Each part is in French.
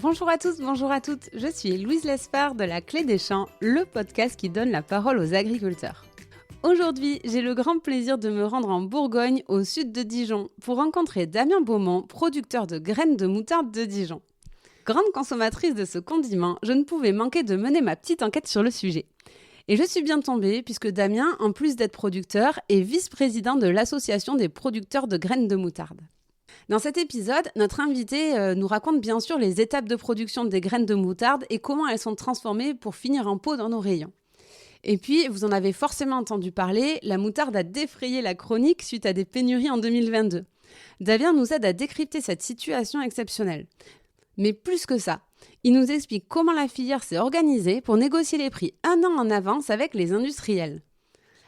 Bonjour à tous, bonjour à toutes, je suis Louise Lesper de La Clé des Champs, le podcast qui donne la parole aux agriculteurs. Aujourd'hui, j'ai le grand plaisir de me rendre en Bourgogne, au sud de Dijon, pour rencontrer Damien Beaumont, producteur de graines de moutarde de Dijon. Grande consommatrice de ce condiment, je ne pouvais manquer de mener ma petite enquête sur le sujet. Et je suis bien tombée puisque Damien, en plus d'être producteur, est vice-président de l'association des producteurs de graines de moutarde. Dans cet épisode, notre invité nous raconte bien sûr les étapes de production des graines de moutarde et comment elles sont transformées pour finir en pot dans nos rayons. Et puis, vous en avez forcément entendu parler, la moutarde a défrayé la chronique suite à des pénuries en 2022. Damien nous aide à décrypter cette situation exceptionnelle. Mais plus que ça, il nous explique comment la filière s'est organisée pour négocier les prix un an en avance avec les industriels.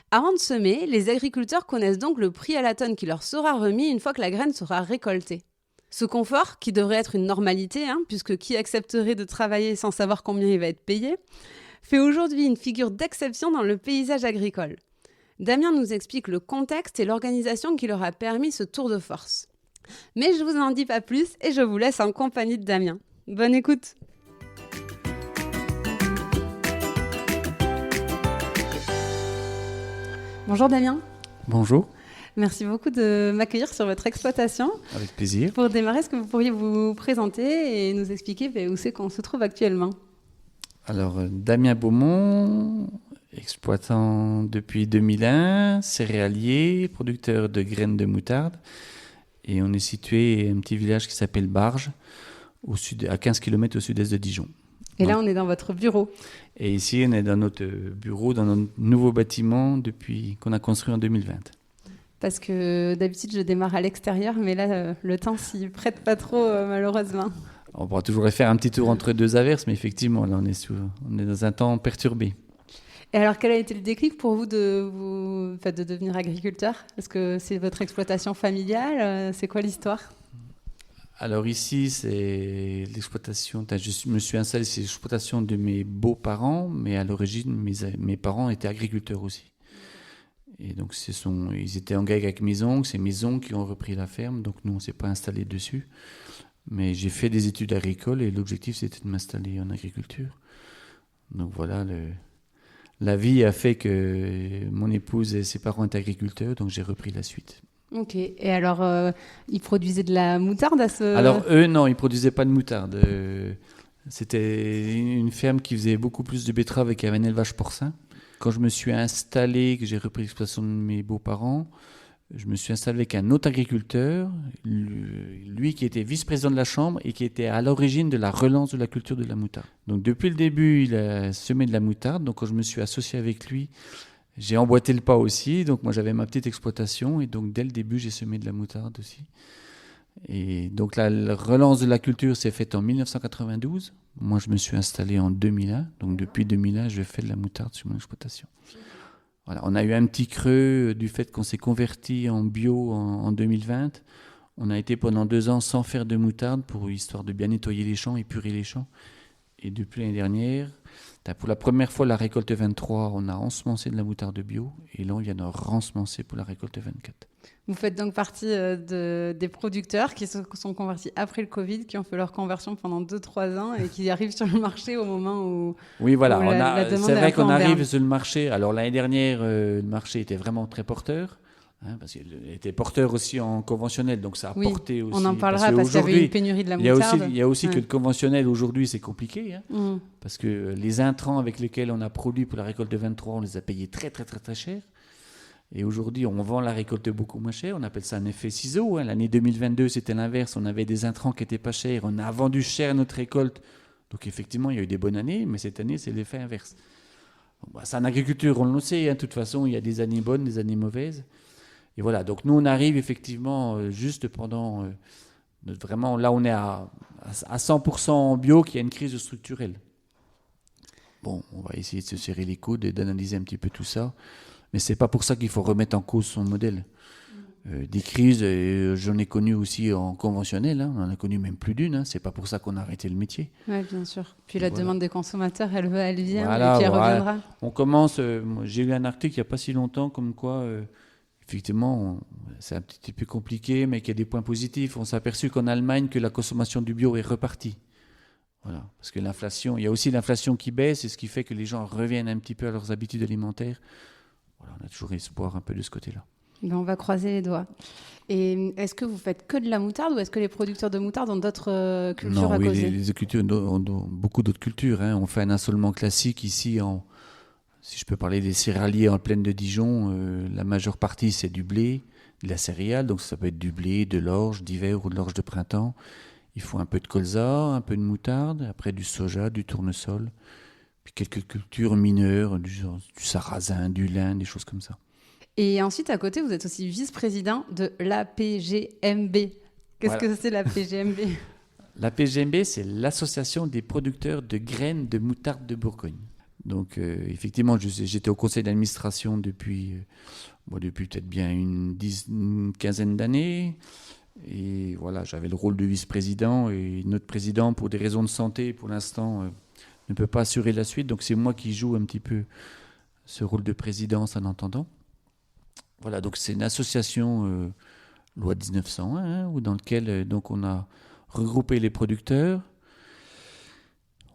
Avant de semer, les agriculteurs connaissent donc le prix à la tonne qui leur sera remis une fois que la graine sera récoltée. Ce confort, qui devrait être une normalité, puisque qui accepterait de travailler sans savoir combien il va être payé, fait aujourd'hui une figure d'exception dans le paysage agricole. Damien nous explique le contexte et l'organisation qui leur a permis ce tour de force. Mais je vous en dis pas plus et je vous laisse en compagnie de Damien. Bonne écoute! Bonjour Damien. Bonjour. Merci beaucoup de m'accueillir sur votre exploitation. Avec plaisir. Pour démarrer, est-ce que vous pourriez vous présenter et nous expliquer où c'est qu'on se trouve actuellement ? Alors, Damien Beaumont, exploitant depuis 2001, céréalier, producteur de graines de moutarde. Et on est situé à un petit village qui s'appelle Barges, à 15 km au sud-est de Dijon. Et là, on est dans votre bureau. Et ici, on est dans notre bureau, dans notre nouveau bâtiment qu'on a construit en 2020. Parce que d'habitude, je démarre à l'extérieur, mais là, le temps s'y prête pas trop, malheureusement. On pourra toujours faire un petit tour entre deux averses, mais effectivement, là, on est dans un temps perturbé. Et alors, quel a été le déclic pour vous de devenir agriculteur ? Est-ce que c'est votre exploitation familiale ? C'est quoi l'histoire ? Alors ici, c'est l'exploitation. Je me suis installé, c'est l'exploitation de mes beaux-parents, mais à l'origine, mes parents étaient agriculteurs aussi. Et donc, ils étaient en guerre avec mes oncles, c'est mes oncles qui ont repris la ferme, donc nous, on ne s'est pas installé dessus. Mais j'ai fait des études agricoles et l'objectif, c'était de m'installer en agriculture. Donc voilà, la vie a fait que mon épouse et ses parents étaient agriculteurs, donc j'ai repris la suite. Ok. Et alors, ils produisaient de la moutarde à ce... Alors, eux, non, ils ne produisaient pas de moutarde. C'était une ferme qui faisait beaucoup plus de betteraves et qui avait un élevage porcin. Quand je me suis installé, que j'ai repris l'exploitation de mes beaux-parents, je me suis installé avec un autre agriculteur, lui qui était vice-président de la Chambre et qui était à l'origine de la relance de la culture de la moutarde. Donc, depuis le début, il a semé de la moutarde. Donc, quand je me suis associé avec lui, j'ai emboîté le pas aussi, donc moi j'avais ma petite exploitation et donc dès le début j'ai semé de la moutarde aussi. Et donc la relance de la culture s'est faite en 1992. Moi je me suis installé en 2001, donc depuis 2001 je fais de la moutarde sur mon exploitation. Voilà, on a eu un petit creux du fait qu'on s'est converti en bio en 2020. On a été pendant 2 ans sans faire de moutarde histoire de bien nettoyer les champs, épurer les champs. Et depuis l'année dernière, pour la première fois, la récolte 23, on a ensemencé de la moutarde bio. Et là, on vient de rensemencer pour la récolte 24. Vous faites donc partie des producteurs qui se sont convertis après le Covid, qui ont fait leur conversion pendant 2-3 ans et qui arrivent sur le marché au moment où, oui, voilà, la demande c'est vrai qu'on arrive berne. sur le marché. Alors l'année dernière, le marché était vraiment très porteur. Parce qu'il était porteur aussi en conventionnel, donc ça a porté aussi. On en parlera parce qu'il y avait une pénurie de la moutarde. Il y a aussi que le conventionnel aujourd'hui c'est compliqué, parce que les intrants avec lesquels on a produit pour la récolte de 23, on les a payés très très très très cher. Et aujourd'hui on vend la récolte beaucoup moins cher, on appelle ça un effet ciseau. L'année 2022 c'était l'inverse, on avait des intrants qui étaient pas chers, on a vendu cher notre récolte. Donc effectivement il y a eu des bonnes années, mais cette année c'est l'effet inverse. Bon, c'est en agriculture, on le sait, de toute façon il y a des années bonnes, des années mauvaises. Et voilà, donc nous on arrive effectivement juste pendant, vraiment là on est à 100% en bio, qu'il y a une crise structurelle. Bon, on va essayer de se serrer les coudes et d'analyser un petit peu tout ça, mais c'est pas pour ça qu'il faut remettre en cause son modèle. Des crises, j'en ai connu aussi en conventionnel, on en a connu même plus d'une, c'est pas pour ça qu'on a arrêté le métier. Oui, bien sûr. Puis la demande des consommateurs, elle vient voilà, et puis elle reviendra. On commence, j'ai lu un article il n'y a pas si longtemps comme quoi... effectivement, c'est un petit peu compliqué, mais qu'il y a des points positifs. On s'est aperçu qu'en Allemagne, que la consommation du bio est repartie. Voilà. Parce que l'inflation, il y a aussi l'inflation qui baisse, et ce qui fait que les gens reviennent un petit peu à leurs habitudes alimentaires. Voilà, on a toujours espoir un peu de ce côté-là. Ben, on va croiser les doigts. Et est-ce que vous faites que de la moutarde ou est-ce que les producteurs de moutarde ont d'autres cultures à causer? Les cultures ont beaucoup d'autres cultures. Hein. On fait un assolement classique ici, si je peux parler des céréaliers en plaine de Dijon, la majeure partie c'est du blé, de la céréale, donc ça peut être du blé, de l'orge d'hiver ou de l'orge de printemps. Il faut un peu de colza, un peu de moutarde, après du soja, du tournesol, puis quelques cultures mineures, du sarrasin, du lin, des choses comme ça. Et ensuite, à côté, vous êtes aussi vice-président de l'APGMB. Qu'est-ce que c'est l'APGMB? L'APGMB, c'est l'Association des producteurs de graines de moutarde de Bourgogne. Donc, effectivement, j'étais au conseil d'administration depuis peut-être bien une quinzaine d'années. Et voilà, j'avais le rôle de vice-président. Et notre président, pour des raisons de santé, pour l'instant, ne peut pas assurer la suite. Donc, c'est moi qui joue un petit peu ce rôle de présidence en entendant. Voilà, donc c'est une association loi 1901, hein, dans laquelle donc on a regroupé les producteurs.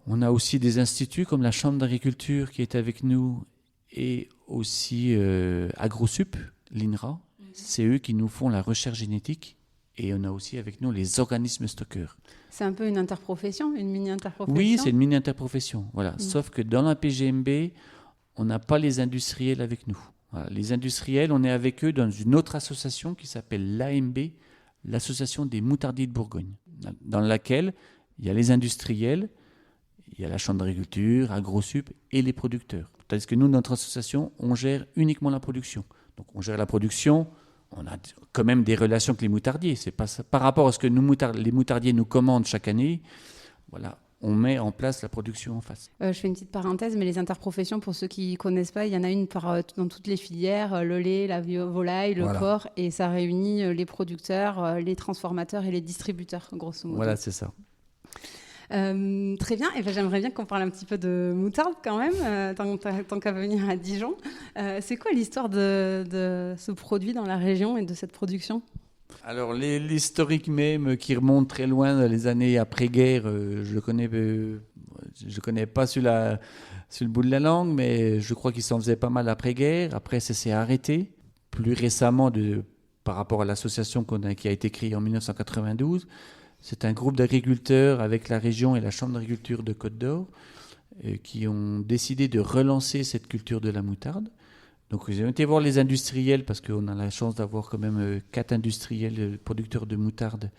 On a aussi des instituts comme la Chambre d'agriculture qui est avec nous et aussi AgroSup, l'INRA. C'est eux qui nous font la recherche génétique et on a aussi avec nous les organismes stockeurs. C'est un peu une interprofession, une mini-interprofession? Oui, c'est une mini-interprofession. Voilà. Sauf que dans la PGMB, on n'a pas les industriels avec nous. Voilà. Les industriels, on est avec eux dans une autre association qui s'appelle l'AMB, l'Association des moutardiers de Bourgogne, dans laquelle il y a les industriels, il y a la Chambre d'agriculture, AgroSup et les producteurs. Tandis que nous, notre association, on gère uniquement la production. Donc on gère la production, on a quand même des relations avec les moutardiers. C'est pas ça. Par rapport à ce que les moutardiers nous commandent chaque année, voilà, on met en place la production en face. Je fais une petite parenthèse, mais les interprofessions, pour ceux qui ne connaissent pas, il y en a une dans toutes les filières, le lait, la volaille, le porc, et ça réunit les producteurs, les transformateurs et les distributeurs, grosso modo. Voilà, c'est ça. Très bien, et ben, j'aimerais bien qu'on parle un petit peu de moutarde quand même, tant qu'à venir à Dijon. C'est quoi l'histoire de ce produit dans la région et de cette production ? Alors l'historique même qui remonte très loin dans les années après-guerre, je le connais pas sur le bout de la langue, mais je crois qu'il s'en faisait pas mal après-guerre. Après, ça s'est arrêté. Plus récemment, par rapport à l'association qui a été créée en 1992, c'est un groupe d'agriculteurs avec la région et la Chambre d'agriculture de Côte-d'Or qui ont décidé de relancer cette culture de la moutarde. Donc, ils ont été voir les industriels parce qu'on a la chance d'avoir quand même 4 industriels producteurs de moutarde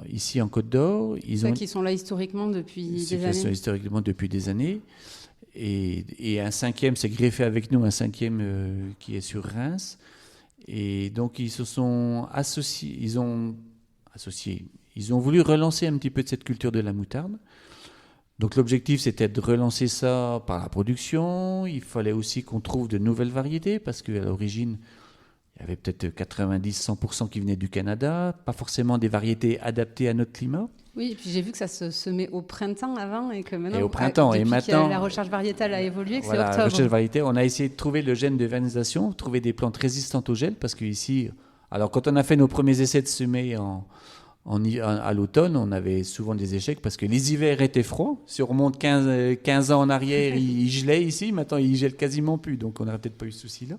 ici en Côte-d'Or. Qui sont là historiquement depuis des années. Qui sont historiquement depuis des années. Et un cinquième s'est greffé avec nous, un cinquième qui est sur Reims. Et donc, ils se sont associés. Ils ont voulu relancer un petit peu de cette culture de la moutarde. Donc l'objectif, c'était de relancer ça par la production. Il fallait aussi qu'on trouve de nouvelles variétés, parce qu'à l'origine, il y avait peut-être 90-100% qui venaient du Canada, pas forcément des variétés adaptées à notre climat. Oui, et puis j'ai vu que ça se semait au printemps avant, et que maintenant, au printemps, depuis et maintenant, la recherche variétale a évolué, que voilà, c'est octobre. La recherche variétale, on a essayé de trouver le gène de vanisation, trouver des plantes résistantes au gel, parce qu'ici, alors quand on a fait nos premiers essais de semer à l'automne, on avait souvent des échecs parce que les hivers étaient froids. Si on remonte 15 ans en arrière, il gelait ici. Maintenant, il gèle quasiment plus. Donc, on n'aurait peut-être pas eu ce souci-là.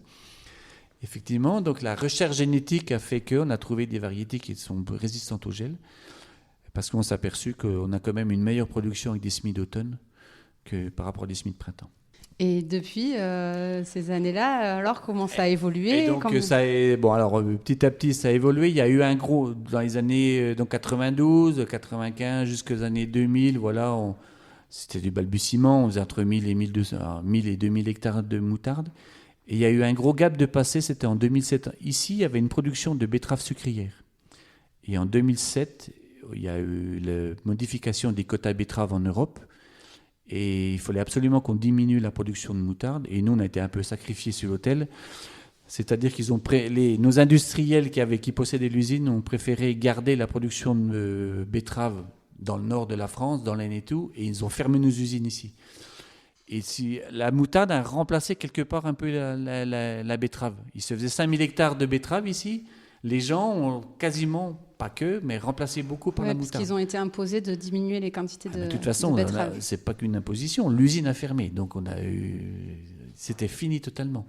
Effectivement, donc la recherche génétique a fait qu'on a trouvé des variétés qui sont résistantes au gel parce qu'on s'est aperçu qu'on a quand même une meilleure production avec des semis d'automne que par rapport à des semis de printemps. Et depuis ces années-là, alors comment ça a évolué? Et donc petit à petit ça a évolué. Il y a eu un gros dans les années 92, 95 jusqu'aux années 2000. Voilà, c'était du balbutiement. On faisait entre 1000 et 2000 hectares de moutarde. Et il y a eu un gros gap de passé. C'était en 2007. Ici, il y avait une production de betteraves sucrières. Et en 2007, il y a eu la modification des quotas betteraves en Europe. Et il fallait absolument qu'on diminue la production de moutarde. Et nous, on a été un peu sacrifiés sur l'autel. C'est-à-dire qu'ils ont nos industriels qui possédaient l'usine ont préféré garder la production de betteraves dans le nord de la France, dans l'Aisne et tout, et ils ont fermé nos usines ici. Et la moutarde a remplacé quelque part un peu la betterave. Il se faisait 5000 hectares de betteraves ici. les gens ont quasiment, pas que, mais remplacé beaucoup par la parce moutarde. qu'ils ont été imposés de diminuer les quantités De toute façon, c'est pas qu'une imposition. L'usine a fermé, donc c'était fini totalement.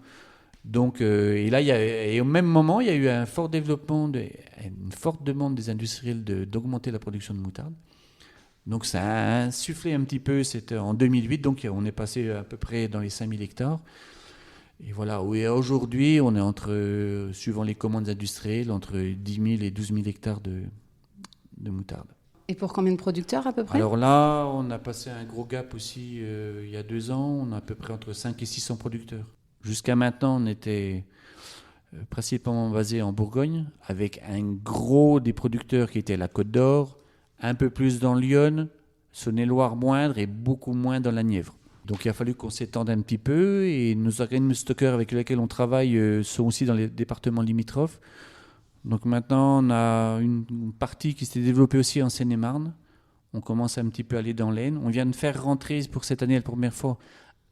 Donc, et là, et au même moment, il y a eu un fort développement, une forte demande des industriels d'augmenter la production de moutarde. Donc ça a insufflé un petit peu, c'était en 2008, donc on est passé à peu près dans les 5000 hectares. Et voilà, et aujourd'hui, on est suivant les commandes industrielles, entre 10 000 et 12 000 hectares de moutarde. Et pour combien de producteurs à peu près ? Alors là, on a passé un gros gap aussi il y a 2 ans, on a à peu près entre 5 et 600 producteurs. Jusqu'à maintenant, on était principalement basé en Bourgogne, avec un gros des producteurs qui était la Côte d'Or, un peu plus dans l'Yonne, Saône-et-Loire moindre et beaucoup moins dans la Nièvre. Donc il a fallu qu'on s'étende un petit peu et nos organismes stockeurs avec lesquels on travaille sont aussi dans les départements limitrophes. Donc maintenant on a une partie qui s'est développée aussi en Seine-et-Marne. On commence un petit peu à aller dans l'Aisne. On vient de faire rentrer pour cette année la première fois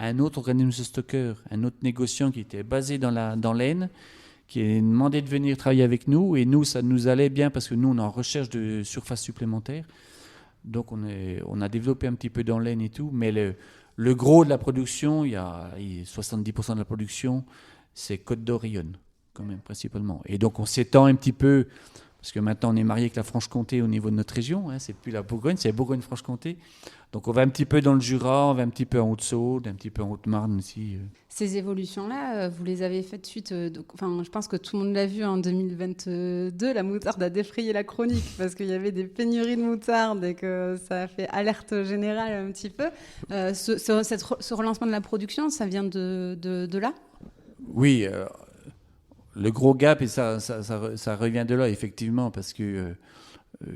un autre organisme stockeur, un autre négociant qui était basé dans l'Aisne, qui est demandé de venir travailler avec nous. Et nous, ça nous allait bien parce que nous, on est en recherche de surface supplémentaire. Donc on a développé un petit peu dans l'Aisne et tout, mais le gros de la production, il y a 70% de la production, c'est Côte d'Or et Yonne, quand même, principalement. Et donc, on s'étend un petit peu, parce que maintenant, on est marié avec la Franche-Comté au niveau de notre région. C'est plus la Bourgogne, c'est la Bourgogne-Franche-Comté. Donc, on va un petit peu dans le Jura, on va un petit peu en Haute-Saône, un petit peu en Haute-Marne aussi. Ces évolutions-là, vous les avez faites suite... je pense que tout le monde l'a vu en 2022, la moutarde a défrayé la chronique parce qu'il y avait des pénuries de moutarde et que ça a fait alerte générale un petit peu. Ce relancement de la production, ça vient de là ? Oui, le gros gap, et ça revient de là, effectivement, parce que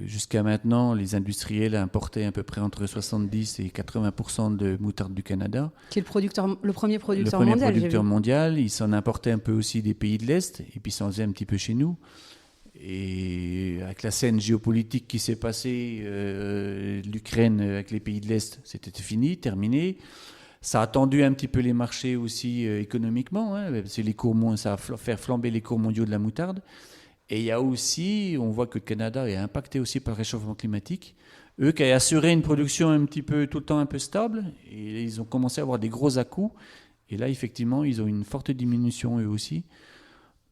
jusqu'à maintenant, les industriels importaient à peu près entre 70 et 80% de moutarde du Canada. Qui est le premier producteur mondial. Le premier producteur mondial. Ils s'en importaient un peu aussi des pays de l'Est, et puis ils s'en faisaient un petit peu chez nous. Et avec la scène géopolitique qui s'est passée, l'Ukraine avec les pays de l'Est, c'était fini, terminé. Ça a tendu un petit peu les marchés aussi économiquement, parce que ça a fait flamber les cours mondiaux de la moutarde. Et il y a aussi, on voit que le Canada est impacté aussi par le réchauffement climatique. Eux qui avaient assuré une production un petit peu tout le temps un peu stable, et ils ont commencé à avoir des gros à-coups. Et là, effectivement, ils ont une forte diminution eux aussi.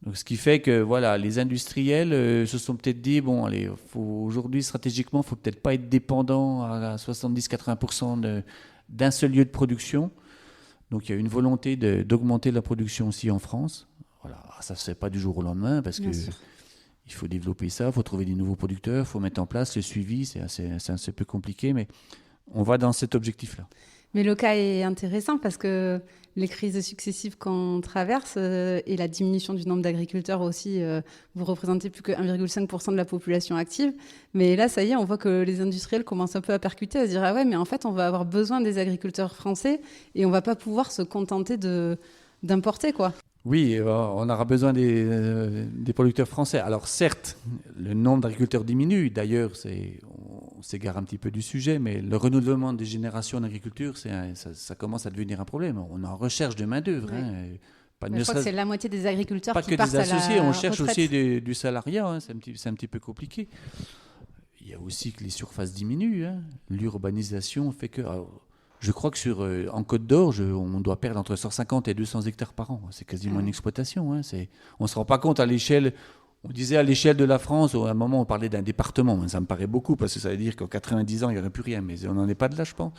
Donc, ce qui fait que voilà, les industriels se sont peut-être dit, bon, allez, aujourd'hui, stratégiquement, il ne faut peut-être pas être dépendant à 70-80% d'un seul lieu de production. Donc il y a une volonté d'augmenter la production aussi en France. Voilà, ça ne se fait pas du jour au lendemain parce qu'il faut développer ça, il faut trouver des nouveaux producteurs, il faut mettre en place le suivi, c'est assez peu compliqué, mais on va dans cet objectif-là. Mais le cas est intéressant parce que les crises successives qu'on traverse et la diminution du nombre d'agriculteurs aussi, vous représentez plus que 1,5% de la population active. Mais là, ça y est, on voit que les industriels commencent un peu à percuter, à se dire « Ah ouais, mais en fait, on va avoir besoin des agriculteurs français et on ne va pas pouvoir se contenter d'importer, quoi. » Oui, on aura besoin des producteurs français. Alors certes, le nombre d'agriculteurs diminue. D'ailleurs, on s'égare un petit peu du sujet, mais le renouvellement des générations d'agriculture, ça commence à devenir un problème. On est en recherche de main-d'œuvre. Oui. Je crois que c'est la moitié des agriculteurs qui partent à la retraite. Pas que des associés, on cherche aussi du salariat. C'est un petit peu compliqué. Il y a aussi que les surfaces diminuent. L'urbanisation fait que... Je crois que en Côte d'Or, on doit perdre entre 150 et 200 hectares par an. C'est quasiment une exploitation. On ne se rend pas compte à l'échelle... On disait à l'échelle de la France, à un moment on parlait d'un département. Ça me paraît beaucoup parce que ça veut dire qu'en 90 ans, il n'y aurait plus rien. Mais on n'en est pas de là, je pense.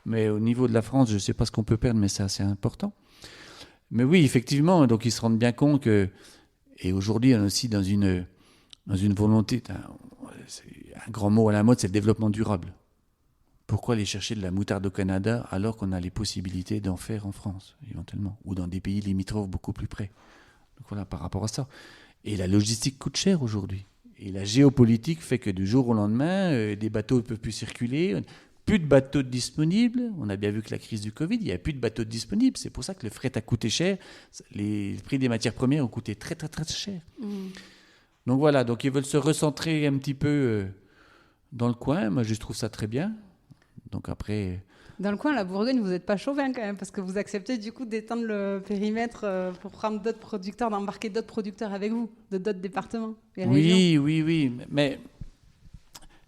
Mais au niveau de la France, je ne sais pas ce qu'on peut perdre, mais c'est assez important. Mais oui, effectivement, donc ils se rendent bien compte que... Et aujourd'hui, on est aussi dans une volonté... Un grand mot à la mode, c'est le développement durable. Pourquoi aller chercher de la moutarde au Canada alors qu'on a les possibilités d'en faire en France, éventuellement, ou dans des pays limitrophes beaucoup plus près. Donc voilà, par rapport à ça. Et la logistique coûte cher aujourd'hui. Et la géopolitique fait que du jour au lendemain, des bateaux ne peuvent plus circuler, plus de bateaux disponibles. On a bien vu que la crise du Covid, il n'y a plus de bateaux disponibles. C'est pour ça que le fret a coûté cher. Les prix des matières premières ont coûté très, très, très cher. Donc voilà, donc ils veulent se recentrer un petit peu dans le coin. Moi, je trouve ça très bien. Donc après, Dans le coin, la Bourgogne, vous n'êtes pas chauvin quand même, parce que vous acceptez du coup d'étendre le périmètre pour prendre d'autres producteurs, d'embarquer d'autres producteurs avec vous, de d'autres départements et régions. Oui. Mais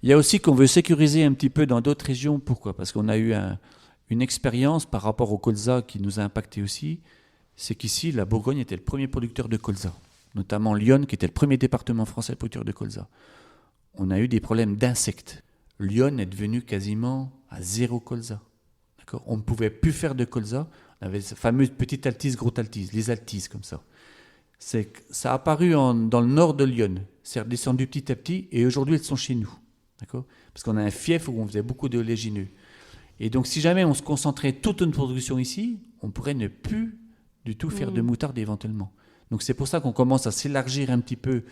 il y a aussi qu'on veut sécuriser un petit peu dans d'autres régions. Pourquoi ? Parce qu'on a eu une expérience par rapport au colza qui nous a impacté aussi. C'est qu'ici, la Bourgogne était le premier producteur de colza, notamment Lyon, qui était le premier département français producteur de colza. On a eu des problèmes d'insectes. Lyon est devenu quasiment à zéro colza. D'accord ? On ne pouvait plus faire de colza. On avait ces fameuses petites altises, grosses altises, les altises comme ça. Ça a apparu dans le nord de Lyon. C'est redescendu petit à petit et aujourd'hui, elles sont chez nous. D'accord ? Parce qu'on a un fief où on faisait beaucoup d'oléagineux. Et donc, si jamais on se concentrait toute notre production ici, on pourrait ne plus du tout faire de moutarde éventuellement. Donc, c'est pour ça qu'on commence à s'élargir un petit peu.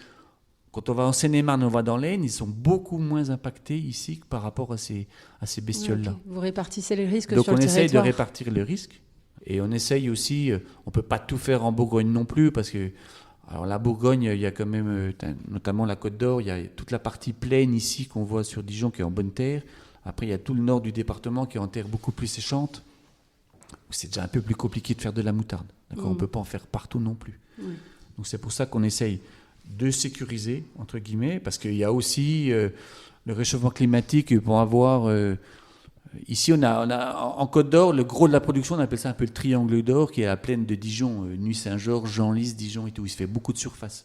Quand on va en Seine-et-Marne, on va dans l'Aisne, ils sont beaucoup moins impactés ici que par rapport à ces bestioles-là. Okay. Vous répartissez les risques donc sur le territoire. Donc on essaye de répartir le risque. Et on essaye aussi, on ne peut pas tout faire en Bourgogne non plus, parce que alors la Bourgogne, il y a quand même, notamment la Côte d'Or, il y a toute la partie plaine ici qu'on voit sur Dijon qui est en bonne terre. Après, il y a tout le nord du département qui est en terre beaucoup plus séchante. C'est déjà un peu plus compliqué de faire de la moutarde. D'accord ? On ne peut pas en faire partout non plus. Donc c'est pour ça qu'on essaye de sécuriser, entre guillemets, parce qu'il y a aussi le réchauffement climatique pour avoir... ici, on a en Côte d'Or, le gros de la production, on appelle ça un peu le triangle d'or, qui est la plaine de Dijon, Nuit-Saint-Georges, Genlis, Dijon et tout. Il se fait beaucoup de surface.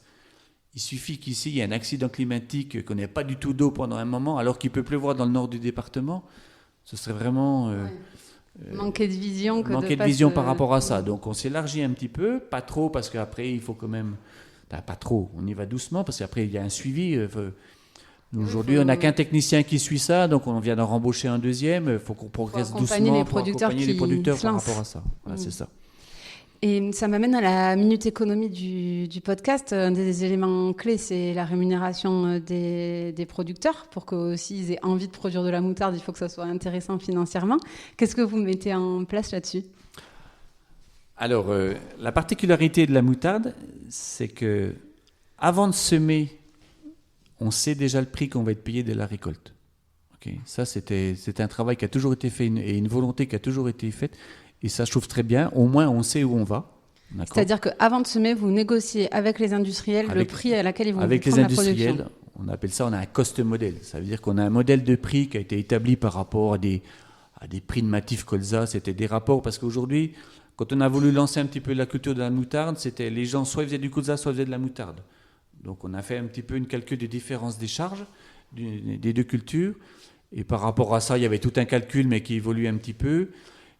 Il suffit qu'ici, il y ait un accident climatique, qu'on n'ait pas du tout d'eau pendant un moment, alors qu'il peut pleuvoir dans le nord du département. Ce serait vraiment... manquer de vision. Manquer de vision par rapport à ça. Donc on s'élargit un petit peu, pas trop, parce qu'après, il faut quand même... Pas trop, on y va doucement, parce qu'après, il y a un suivi. Aujourd'hui, on n'a qu'un technicien qui suit ça, donc on vient d'en rembaucher un deuxième. Il faut qu'on progresse doucement pour accompagner les producteurs par rapport à ça. Voilà, c'est ça. Et ça m'amène à la minute économie du podcast. Un des éléments clés, c'est la rémunération des producteurs. Pour qu'ils aient envie de produire de la moutarde, il faut que ça soit intéressant financièrement. Qu'est-ce que vous mettez en place là-dessus ? Alors, la particularité de la moutarde, c'est que avant de semer, on sait déjà le prix qu'on va être payé de la récolte. Okay. Ça, c'était un travail qui a toujours été fait et une volonté qui a toujours été faite. Et ça, je trouve très bien. Au moins, on sait où on va. D'accord. C'est-à-dire qu'avant de semer, vous négociez avec les industriels le prix à laquelle ils vont avec prendre les la production. industriels, on appelle ça, on a un cost model. Ça veut dire qu'on a un modèle de prix qui a été établi par rapport à des prix de Matif colza. C'était des rapports, parce qu'aujourd'hui, quand on a voulu lancer un petit peu la culture de la moutarde, c'était les gens soit ils faisaient du colza, soit ils faisaient de la moutarde. Donc on a fait un petit peu une calcul des différences des charges des deux cultures. Et par rapport à ça, il y avait tout un calcul, mais qui évolue un petit peu.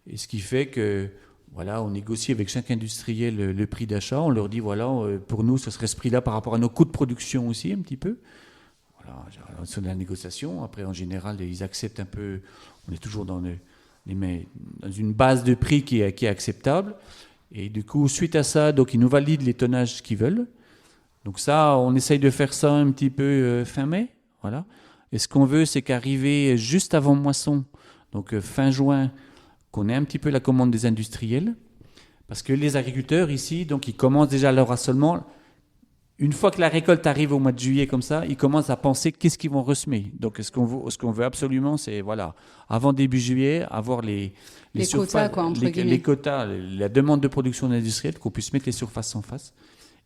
Et ce qui fait que, voilà, on négocie avec chaque industriel le prix d'achat. On leur dit, voilà, pour nous, ce serait ce prix-là par rapport à nos coûts de production aussi, un petit peu. Voilà, c'est de la négociation. Après, en général, ils acceptent un peu. On est toujours dans une base de prix qui est acceptable. Et du coup, suite à ça, donc, ils nous valident les tonnages qu'ils veulent. Donc ça, on essaye de faire ça un petit peu fin mai. Voilà. Et ce qu'on veut, c'est qu'arriver juste avant moisson, donc fin juin, qu'on ait un petit peu la commande des industriels. Parce que les agriculteurs ici, donc ils commencent déjà leur assolement. Une fois que la récolte arrive au mois de juillet comme ça, ils commencent à penser qu'est-ce qu'ils vont ressemer. Donc ce qu'on veut absolument, c'est, voilà, avant début juillet, avoir les quotas, quoi, entre guillemets. Les quotas, la demande de production industrielle, qu'on puisse mettre les surfaces en face.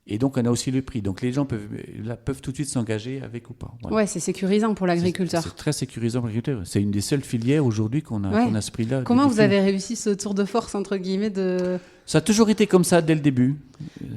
Et donc, on a aussi le prix. Donc, les gens peuvent tout de suite s'engager avec ou pas. Voilà. Ouais, c'est sécurisant pour l'agriculteur. C'est très sécurisant pour l'agriculteur. C'est une des seules filières aujourd'hui qu'on a ce prix-là. Comment vous avez réussi ce tour de force, entre guillemets, de... Ça a toujours été comme ça dès le début.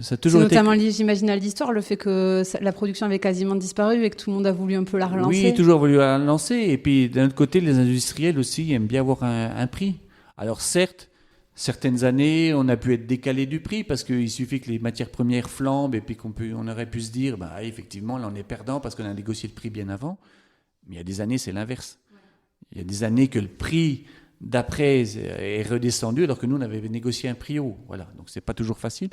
C'est notamment, j'imagine, à l'histoire, le fait que la production avait quasiment disparu et que tout le monde a voulu un peu la relancer. Oui, toujours voulu la relancer. Et puis, d'un autre côté, les industriels aussi aiment bien avoir un prix. Alors, certes, certaines années, on a pu être décalé du prix parce qu'il suffit que les matières premières flambent et puis on aurait pu se dire, bah, effectivement, là, on est perdant parce qu'on a négocié le prix bien avant. Mais il y a des années, c'est l'inverse. Il y a des années que le prix d'après est redescendu alors que nous, on avait négocié un prix haut. Voilà, donc c'est pas toujours facile.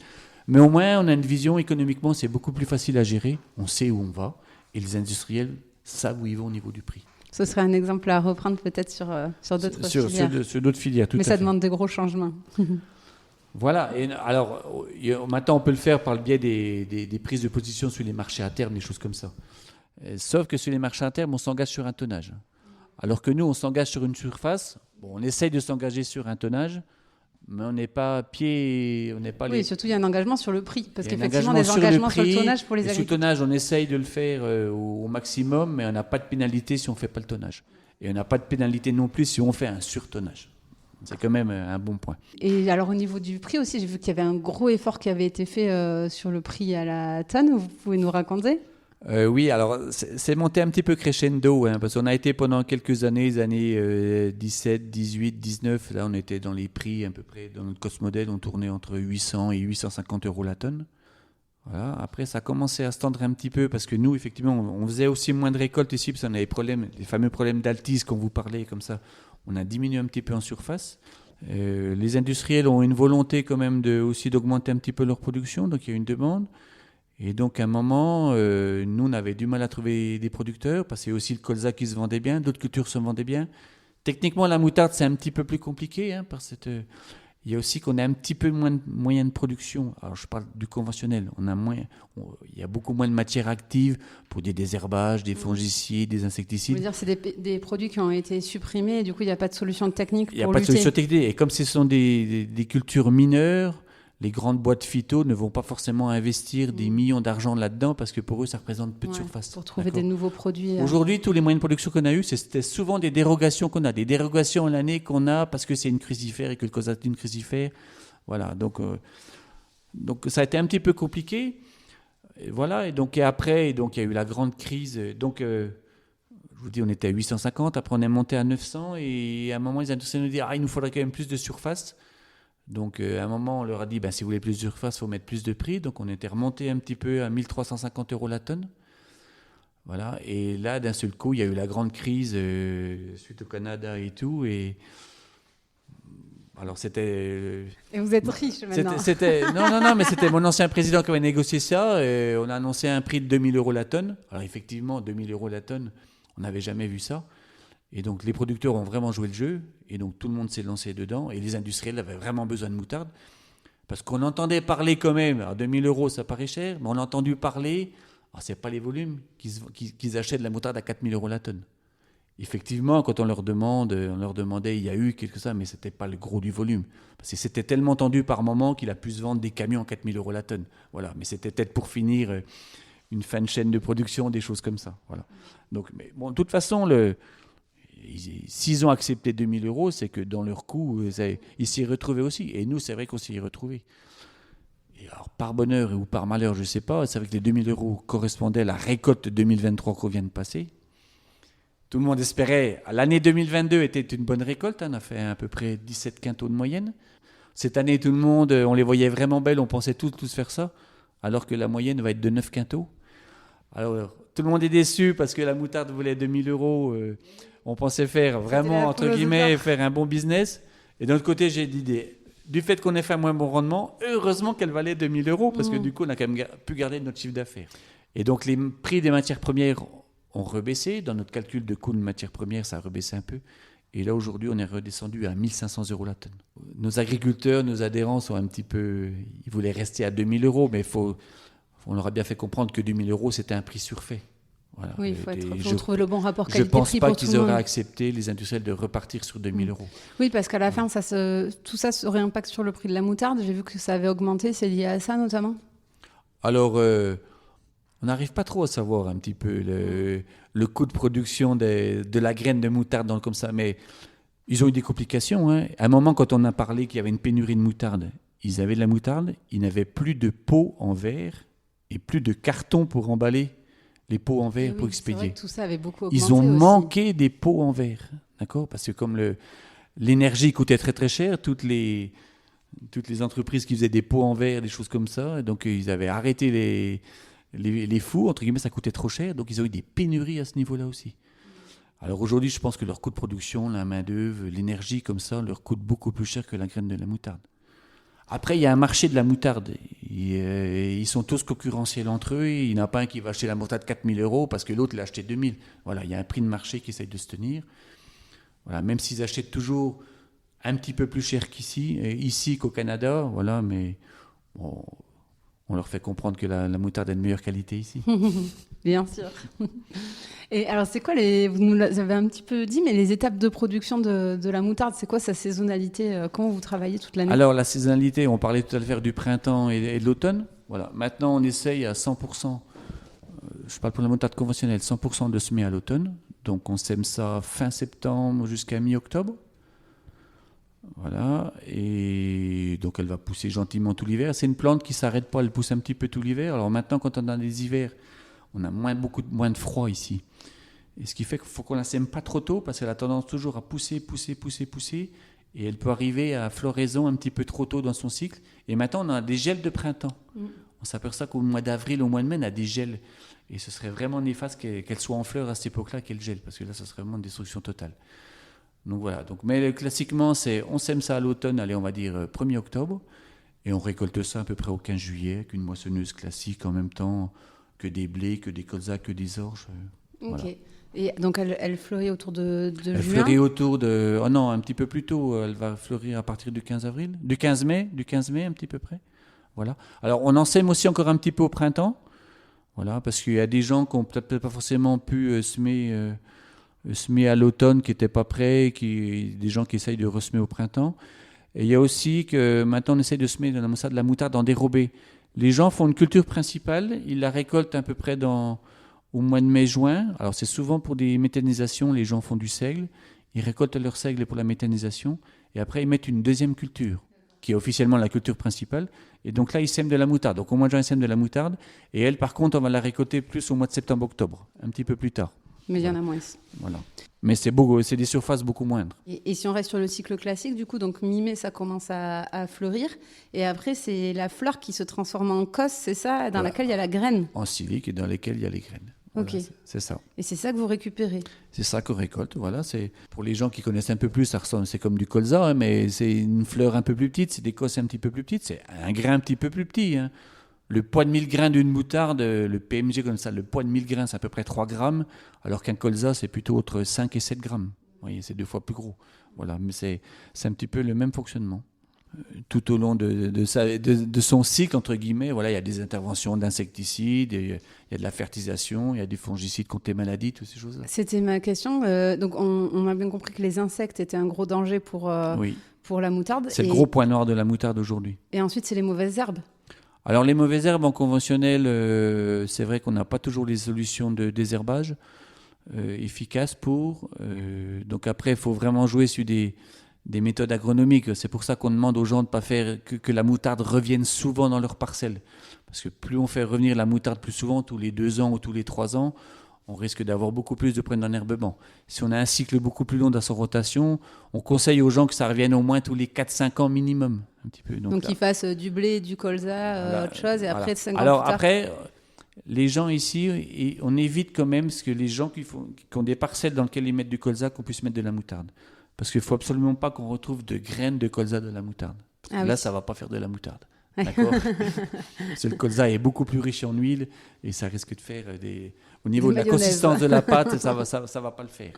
Mais au moins, on a une vision économiquement, c'est beaucoup plus facile à gérer. On sait où on va et les industriels savent où ils vont au niveau du prix. Ce serait un exemple à reprendre peut-être sur d'autres filières. Sur d'autres filières, tout à fait. Mais ça demande de gros changements. Voilà. Et alors, maintenant, on peut le faire par le biais des prises de position sur les marchés à terme, des choses comme ça. Sauf que sur les marchés à terme, on s'engage sur un tonnage. Alors que nous, on s'engage sur une surface. Bon, on essaye de s'engager sur un tonnage, mais on n'est pas Oui, surtout il y a un engagement sur le prix, parce Il y a un qu'effectivement engagement des sur le engagements sur le prix, tonnage pour les et sur le agriculteurs. tonnage, on essaye de le faire au maximum, mais on n'a pas de pénalité si on ne fait pas le tonnage. Et on n'a pas de pénalité non plus si on fait un surtonnage. C'est quand même un bon point. Et alors au niveau du prix aussi, j'ai vu qu'il y avait un gros effort qui avait été fait sur le prix à la tonne. Vous pouvez nous raconter ? Oui, alors c'est monté un petit peu crescendo, parce qu'on a été pendant quelques années, les années 17, 18, 19, là on était dans les prix à peu près, dans notre Cosmodel, on tournait entre 800 et 850 euros la tonne. Voilà. Après, ça a commencé à se tendre un petit peu parce que nous, effectivement, on faisait aussi moins de récoltes ici parce qu'on avait les fameux problèmes d'altise qu'on vous parlait comme ça. On a diminué un petit peu en surface. Les industriels ont une volonté quand même aussi d'augmenter un petit peu leur production, donc il y a une demande. Et donc, à un moment, nous, on avait du mal à trouver des producteurs parce qu'il y a aussi le colza qui se vendait bien, d'autres cultures se vendaient bien. Techniquement, la moutarde, c'est un petit peu plus compliqué parce que il y a aussi qu'on a un petit peu moins de moyens de production. Alors, je parle du conventionnel. Il y a beaucoup moins de matières actives pour des désherbages, des fongicides, des insecticides. Je veux dire, c'est des produits qui ont été supprimés et du coup, il n'y a pas de solution technique pour lutter. Il n'y a pas de solution technique. Et comme ce sont des cultures mineures, les grandes boîtes phyto ne vont pas forcément investir des millions d'argent là-dedans parce que pour eux, ça représente peu de surface. Pour trouver des nouveaux produits. Aujourd'hui, tous les moyens de production qu'on a eus, c'était souvent des dérogations qu'on a. Des dérogations l'année qu'on a parce que c'est une crucifère et que le colza est une crucifère. Voilà, donc ça a été un petit peu compliqué. Et voilà, et après, il y a eu la grande crise. Donc, je vous dis, on était à 850, après on est monté à 900 et à un moment, les industriels nous disent « Ah, il nous faudrait quand même plus de surface ». Donc, à un moment, on leur a dit si vous voulez plus de surface, il faut mettre plus de prix. Donc, on était remonté un petit peu à 1350 euros la tonne. Voilà. Et là, d'un seul coup, il y a eu la grande crise suite au Canada et tout. Et alors, c'était. Et vous êtes riche maintenant. Non, mais c'était mon ancien président qui avait négocié ça. Et on a annoncé un prix de 2000 euros la tonne. Alors, effectivement, 2000 euros la tonne, on n'avait jamais vu ça. Et donc, les producteurs ont vraiment joué le jeu. Et donc, tout le monde s'est lancé dedans. Et les industriels avaient vraiment besoin de moutarde. Parce qu'on entendait parler quand même. Alors, 2000 euros, ça paraît cher. Mais on a entendu parler. Alors, ce n'est pas les volumes qu'ils achètent de la moutarde à 4000 euros la tonne. Effectivement, quand on leur demandait, il y a eu quelque chose, mais ce n'était pas le gros du volume. Parce que c'était tellement tendu par moment qu'il a pu se vendre des camions à 4000 euros la tonne. Voilà. Mais c'était peut-être pour finir une fin de chaîne de production, des choses comme ça. Voilà. Donc, mais bon, de toute façon, s'ils ont accepté 2000 euros, c'est que dans leur coût, ils s'y retrouvaient aussi. Et nous, c'est vrai qu'on s'y est retrouvés. Et alors, par bonheur ou par malheur, je ne sais pas, c'est vrai que les 2000 euros correspondaient à la récolte 2023 qu'on vient de passer. Tout le monde espérait. L'année 2022 était une bonne récolte. On a fait à peu près 17 quintaux de moyenne. Cette année, tout le monde, on les voyait vraiment belles. On pensait tous faire ça. Alors que la moyenne va être de 9 quintaux. Alors, tout le monde est déçu parce que la moutarde voulait 2000 euros. On pensait faire vraiment, entre guillemets, faire un bon business. Et d'un autre côté, j'ai dit, du fait qu'on ait fait un moins bon rendement, heureusement qu'elle valait 2000 euros parce que du coup, on a quand même pu garder notre chiffre d'affaires. Et donc, les prix des matières premières ont rebaissé. Dans notre calcul de coût de matières premières, ça a rebaissé un peu. Et là, aujourd'hui, on est redescendu à 1500 euros la tonne. Nos agriculteurs, nos adhérents sont un petit peu... Ils voulaient rester à 2000 euros, mais on leur a bien fait comprendre que 2000 euros, c'était un prix surfait. Voilà. Oui, il faut trouver le bon rapport qualité-prix. Je ne pense pas qu'ils auraient accepté, les industriels, de repartir sur 2000 euros. Oui, parce qu'à la fin, tout ça aurait un impact sur le prix de la moutarde. J'ai vu que ça avait augmenté. C'est lié à ça, notamment ? Alors, on n'arrive pas trop à savoir un petit peu le coût de production de la graine de moutarde comme ça. Mais ils ont eu des complications. À un moment, quand on a parlé qu'il y avait une pénurie de moutarde, ils avaient de la moutarde, ils n'avaient plus de pots en verre et plus de carton pour emballer les pots en verre pour expédier. C'est vrai que tout ça avait beaucoup augmenté. Ils ont manqué des pots en verre, d'accord ? Parce que comme l'énergie coûtait très très cher, toutes les entreprises qui faisaient des pots en verre, des choses comme ça, donc ils avaient arrêté les fours, entre guillemets, ça coûtait trop cher, donc ils ont eu des pénuries à ce niveau-là aussi. Alors aujourd'hui, je pense que leur coût de production, la main-d'œuvre, l'énergie comme ça, leur coûte beaucoup plus cher que la graine de la moutarde. Après, il y a un marché de la moutarde. Ils sont tous concurrentiels entre eux. Il n'y en a pas un qui va acheter la moutarde 4000 euros parce que l'autre l'a acheté 2000. Voilà, il y a un prix de marché qui essaye de se tenir. Voilà, même s'ils achètent toujours un petit peu plus cher qu'ici, ici qu'au Canada, voilà, mais bon, On leur fait comprendre que la moutarde est de meilleure qualité ici. Bien sûr. Et alors, c'est quoi vous nous avez un petit peu dit, mais les étapes de production de la moutarde, c'est quoi sa saisonnalité? Comment vous travaillez toute l'année? Alors, la saisonnalité, on parlait tout à l'heure du printemps et de l'automne. Voilà. Maintenant, on essaye à 100%, je parle pour la moutarde conventionnelle, 100% de semer à l'automne. Donc, on sème ça fin septembre jusqu'à mi-octobre. Voilà, et donc elle va pousser gentiment tout l'hiver. C'est une plante qui ne s'arrête pas, elle pousse un petit peu tout l'hiver. Alors maintenant, quand on a des hivers, on a beaucoup moins de froid ici. Et ce qui fait qu'il faut qu'on la sème pas trop tôt, parce qu'elle a tendance toujours à pousser. Et elle peut arriver à floraison un petit peu trop tôt dans son cycle. Et maintenant, on a des gels de printemps. On s'aperçoit qu'au mois d'avril, au mois de mai, on a des gels. Et ce serait vraiment néfaste qu'elle soit en fleur à cette époque-là, qu'elle gèle, parce que là, ce serait vraiment une destruction totale. Donc voilà, mais classiquement, on sème ça à l'automne, allez, on va dire 1er octobre, et on récolte ça à peu près au 15 juillet, avec une moissonneuse classique en même temps que des blés, que des colzas, que des orges. Ok. Voilà. Et donc elle fleurit autour de Elle juin? fleurit autour de... Oh non, un petit peu plus tôt, elle va fleurir à partir du 15 avril, du 15 mai un petit peu près. Voilà. Alors on en sème aussi encore un petit peu au printemps, voilà, parce qu'il y a des gens qui n'ont peut-être pas forcément pu semer à l'automne, qui n'étaient pas prêts, des gens qui essayent de ressemer au printemps. Et il y a aussi que maintenant on essaye de semer de la moutarde en dérobé. Les gens font une culture principale, ils la récoltent à peu près au mois de mai-juin. Alors c'est souvent pour des méthanisations, les gens font du seigle, ils récoltent leur seigle pour la méthanisation, et après ils mettent une deuxième culture, qui est officiellement la culture principale. Et donc là, ils sèment de la moutarde. Donc au mois de juin, ils sèment de la moutarde, et elle, par contre, on va la récolter plus au mois de septembre-octobre, un petit peu plus tard. Mais il y en a moins. Voilà. Mais c'est des surfaces beaucoup moindres. Et si on reste sur le cycle classique, du coup, donc mi-mai, ça commence à fleurir. Et après, c'est la fleur qui se transforme en cosse, c'est ça, dans laquelle il y a la graine? En silique et dans lesquelles il y a les graines. Voilà, Ok. c'est ça. Et c'est ça que vous récupérez? C'est ça qu'on récolte. Voilà, c'est pour les gens qui connaissent un peu plus, c'est comme du colza, hein, mais c'est une fleur un peu plus petite, c'est des cosses un petit peu plus petites, c'est un grain un petit peu plus petit. Hein. Le poids de 1000 grains d'une moutarde, le PMG comme ça, le poids de 1000 grains, c'est à peu près 3 grammes, alors qu'un colza, c'est plutôt entre 5 et 7 grammes. Vous voyez, c'est 2 fois plus gros. Voilà, mais c'est un petit peu le même fonctionnement. Tout au long de son cycle, entre guillemets, voilà, il y a des interventions d'insecticides, il y a de la fertilisation, il y a des fongicides contre les maladies, toutes ces choses-là. C'était ma question. Donc, on a bien compris que les insectes étaient un gros danger pour la moutarde. C'est le gros point noir de la moutarde aujourd'hui. Et ensuite, c'est les mauvaises herbes? Alors, les mauvaises herbes en conventionnel, c'est vrai qu'on n'a pas toujours les solutions de désherbage efficaces pour. Donc après, il faut vraiment jouer sur des méthodes agronomiques. C'est pour ça qu'on demande aux gens de ne pas faire que la moutarde revienne souvent dans leur parcelle. Parce que plus on fait revenir la moutarde plus souvent, tous les 2 ans ou tous les 3 ans, on risque d'avoir beaucoup plus de problèmes d'enherbement. Si on a un cycle beaucoup plus long dans sa rotation, on conseille aux gens que ça revienne au moins tous les 4-5 ans minimum. Un petit peu. Donc ils fassent du blé, du colza, autre chose, et après 5 ans plus tard. Après, les gens ici, on évite quand même, parce que les gens qui ont des parcelles dans lesquelles ils mettent du colza, qu'on puisse mettre de la moutarde. Parce qu'il ne faut absolument pas qu'on retrouve de graines de colza de la moutarde. Là, ça ne va pas faire de la moutarde. D'accord. Parce que le colza est beaucoup plus riche en huile et ça risque de faire au niveau de la consistance de la pâte, ça va pas le faire.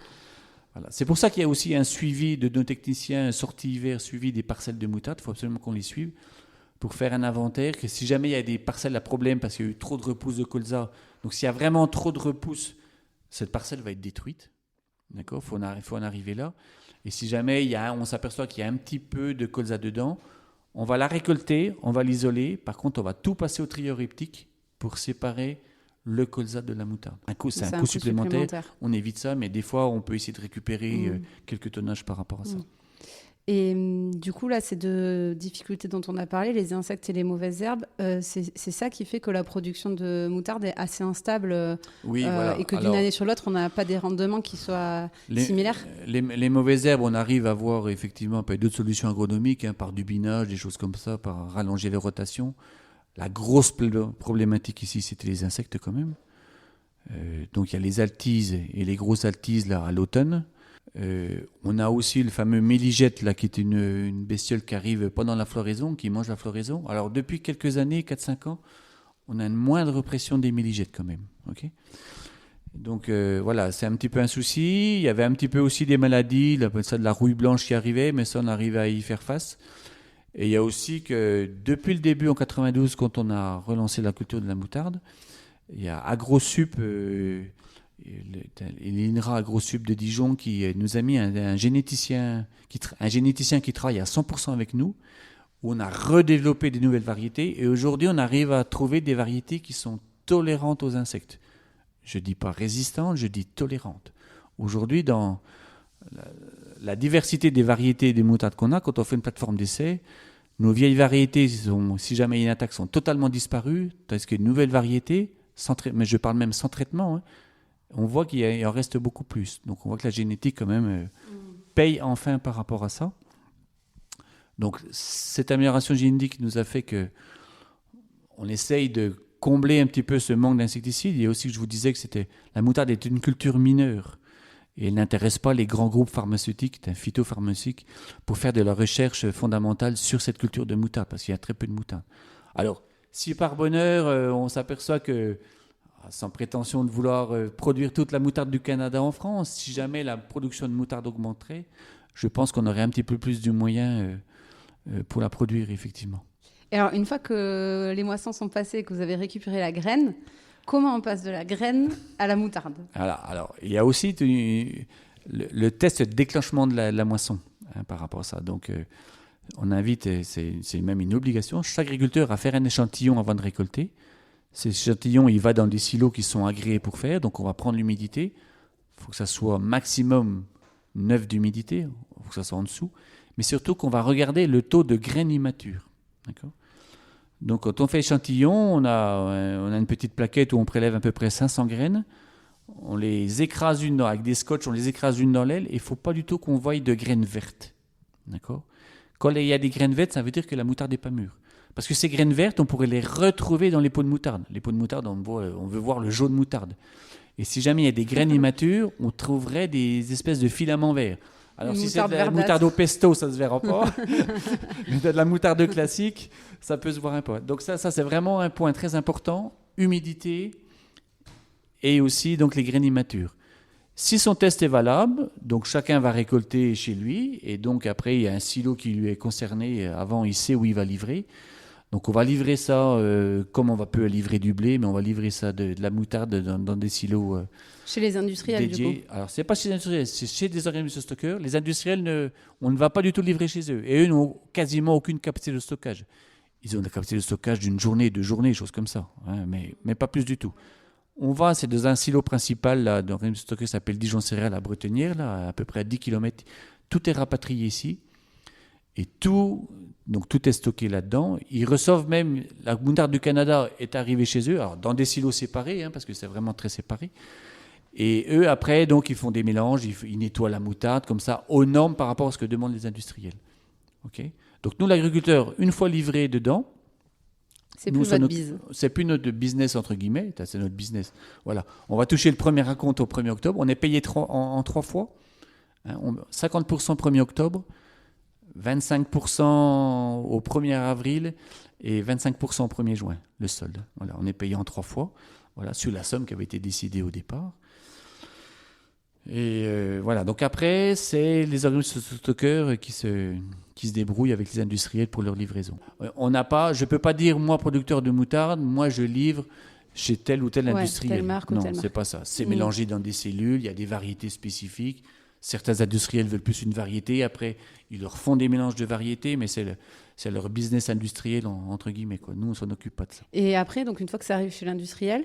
Voilà. C'est pour ça qu'il y a aussi un suivi de nos techniciens, sortie hiver, suivi des parcelles de moutarde. Il faut absolument qu'on les suive pour faire un inventaire. Que si jamais il y a des parcelles à problème parce qu'il y a eu trop de repousses de colza, donc s'il y a vraiment trop de repousses, cette parcelle va être détruite. D'accord. Faut en arriver là. Et si jamais on s'aperçoit qu'il y a un petit peu de colza dedans, on va la récolter, on va l'isoler. Par contre, on va tout passer au trieur optique pour séparer le colza de la moutarde. C'est un coût supplémentaire. On évite ça, mais des fois, on peut essayer de récupérer quelques tonnages par rapport à ça. Et du coup, là, ces 2 difficultés dont on a parlé, les insectes et les mauvaises herbes, c'est ça qui fait que la production de moutarde est assez instable et que d'une année sur l'autre, on n'a pas des rendements qui soient similaires. Les mauvaises herbes, on arrive à avoir effectivement d'autres solutions agronomiques, par du binage, des choses comme ça, par rallonger les rotations. La grosse problématique ici, c'était les insectes quand même. Donc il y a les altises et les grosses altises là, à l'automne. On a aussi le fameux méligette là, qui est une bestiole qui arrive pendant la floraison, qui mange la floraison. Alors depuis quelques années, 4-5 ans, on a une moindre pression des méligettes quand même. Okay. Donc voilà, c'est un petit peu un souci. Il y avait un petit peu aussi des maladies, on appelle ça de la rouille blanche qui arrivait, mais ça on arrive à y faire face. Et il y a aussi que depuis le début en 92, quand on a relancé la culture de la moutarde, il y a AgroSup, l'INRA AgroSup de Dijon qui nous a mis un généticien qui travaille à 100% avec nous, où on a redéveloppé des nouvelles variétés. Et aujourd'hui, on arrive à trouver des variétés qui sont tolérantes aux insectes. Je ne dis pas résistantes, je dis tolérantes. Aujourd'hui, dans la diversité des variétés des moutardes qu'on a, quand on fait une plateforme d'essai, nos vieilles variétés, si jamais il y a une attaque, sont totalement disparues, tandis que les nouvelles variétés, mais je parle même sans traitement, hein, on voit qu'il en reste beaucoup plus. Donc on voit que la génétique quand même paye enfin par rapport à ça. Donc cette amélioration génétique nous a fait que on essaye de combler un petit peu ce manque d'insecticides. Il y a aussi que je vous disais que la moutarde est une culture mineure. Et elle n'intéresse pas les grands groupes pharmaceutiques, phytopharmaceutiques, pour faire de la recherche fondamentale sur cette culture de moutarde, parce qu'il y a très peu de moutarde. Alors, si par bonheur, on s'aperçoit que, sans prétention de vouloir produire toute la moutarde du Canada en France, si jamais la production de moutarde augmenterait, je pense qu'on aurait un petit peu plus de moyens pour la produire, effectivement. Et alors, une fois que les moissons sont passées et que vous avez récupéré la graine, comment on passe de la graine à la moutarde ? Alors, il y a aussi le test de déclenchement de la moisson par rapport à ça. Donc, on invite, c'est même une obligation, chaque agriculteur à faire un échantillon avant de récolter. Cet échantillon, il va dans des silos qui sont agréés pour faire. Donc, on va prendre l'humidité. Il faut que ça soit maximum 9 d'humidité. Il faut que ça soit en dessous. Mais surtout qu'on va regarder le taux de graines immatures. D'accord ? Donc, quand on fait échantillon, on a une petite plaquette où on prélève à peu près 500 graines. On les écrase avec des scotch, on les écrase une dans l'aile. Et il ne faut pas du tout qu'on voie de graines vertes. D'accord ? Quand il y a des graines vertes, ça veut dire que la moutarde n'est pas mûre. Parce que ces graines vertes, on pourrait les retrouver dans les pots de moutarde. Les pots de moutarde, on veut voir le jaune moutarde. Et si jamais il y a des graines immatures, on trouverait des espèces de filaments verts. Alors si c'est de la moutarde au pesto, ça ne se verra pas. Mais de la moutarde classique, ça peut se voir un peu. Donc ça c'est vraiment un point très important. Humidité et aussi donc les graines immatures. Si son test est valable, donc chacun va récolter chez lui. Et donc après, il y a un silo qui lui est concerné. Avant, il sait où il va livrer. Donc on va livrer ça comme on peut livrer du blé, mais on va livrer ça de la moutarde dans des silos chez les industriels dédiés. Du coup. Alors c'est pas chez les industriels, c'est chez des organismes de stockeurs. Les industriels, on ne va pas du tout livrer chez eux. Et eux n'ont quasiment aucune capacité de stockage. Ils ont la capacité de stockage d'une journée, 2 journées, choses comme ça, hein, mais pas plus du tout. C'est dans un silo principal là, d'un organisme de stockage qui s'appelle Dijon Céréales à Bretenière, là, à peu près à 10 km. Tout est rapatrié ici. Et tout est stocké là-dedans. Ils reçoivent même, la moutarde du Canada est arrivée chez eux, alors dans des silos séparés, hein, parce que c'est vraiment très séparé. Et eux, après, donc, ils font des mélanges, ils nettoient la moutarde, comme ça, aux normes par rapport à ce que demandent les industriels. Okay ? Donc nous, l'agriculteur, une fois livré dedans, c'est plus notre business, entre guillemets, c'est notre business. Voilà. On va toucher le premier acompte au 1er octobre. On est payé en 3 fois. Hein, 50% 1er octobre, 25% au 1er avril et 25% au 1er juin, le solde. Voilà, on est payé en 3 fois, voilà, sur la somme qui avait été décidée au départ. Et voilà, donc après, c'est les organismes de stockeurs qui se débrouillent avec les industriels pour leur livraison. Je ne peux pas dire, moi, producteur de moutarde, moi, je livre chez tel ou tel industriel. Telle marque non, ou telle c'est marque. Pas ça. C'est mélangé dans des cellules, il y a des variétés spécifiques. Certains industriels veulent plus une variété, après, ils leur font des mélanges de variétés, mais c'est leur business industriel, entre guillemets, quoi. Nous, on ne s'en occupe pas de ça. Et après, donc, une fois que ça arrive chez l'industriel,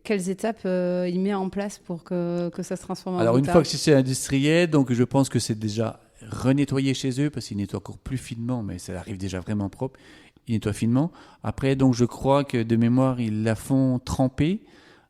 quelles étapes il met en place pour que ça se transforme en moutarde ? Alors, une fois que c'est industriel, donc je pense que c'est déjà renettoyé chez eux, parce qu'ils nettoient encore plus finement, mais ça arrive déjà vraiment propre. Ils nettoient finement. Après, donc, je crois que de mémoire, ils la font tremper.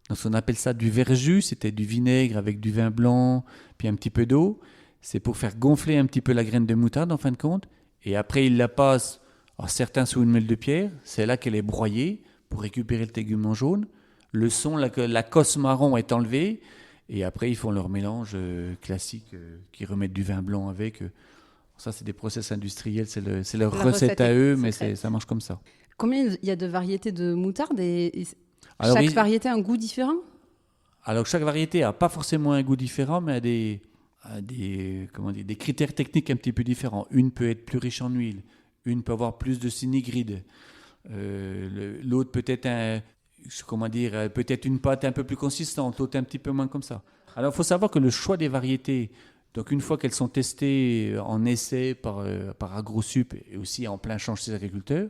Donc, on appelle ça du verjus. C'était du vinaigre avec du vin blanc, puis un petit peu d'eau. C'est pour faire gonfler un petit peu la graine de moutarde, en fin de compte. Et après, ils la passent, alors certains sous une meule de pierre. C'est là qu'elle est broyée pour récupérer le tégument jaune. Le son, la cosse marron est enlevée. Et après, ils font leur mélange classique, qui remettent du vin blanc avec. Ça, c'est des process industriels. C'est leur recette à eux, mais ça marche comme ça. Combien il y a de variétés de moutarde et chaque variété a un goût différent ? Alors, chaque variété n'a pas forcément un goût différent, mais a des critères techniques un petit peu différents. Une peut être plus riche en huile, Une peut avoir plus de synigride. L'autre peut-être peut-être une pâte un peu plus consistante, l'autre un petit peu moins comme ça. Alors il faut savoir que le choix des variétés, donc une fois qu'elles sont testées en essai par AgroSup et aussi en plein champ chez les agriculteurs,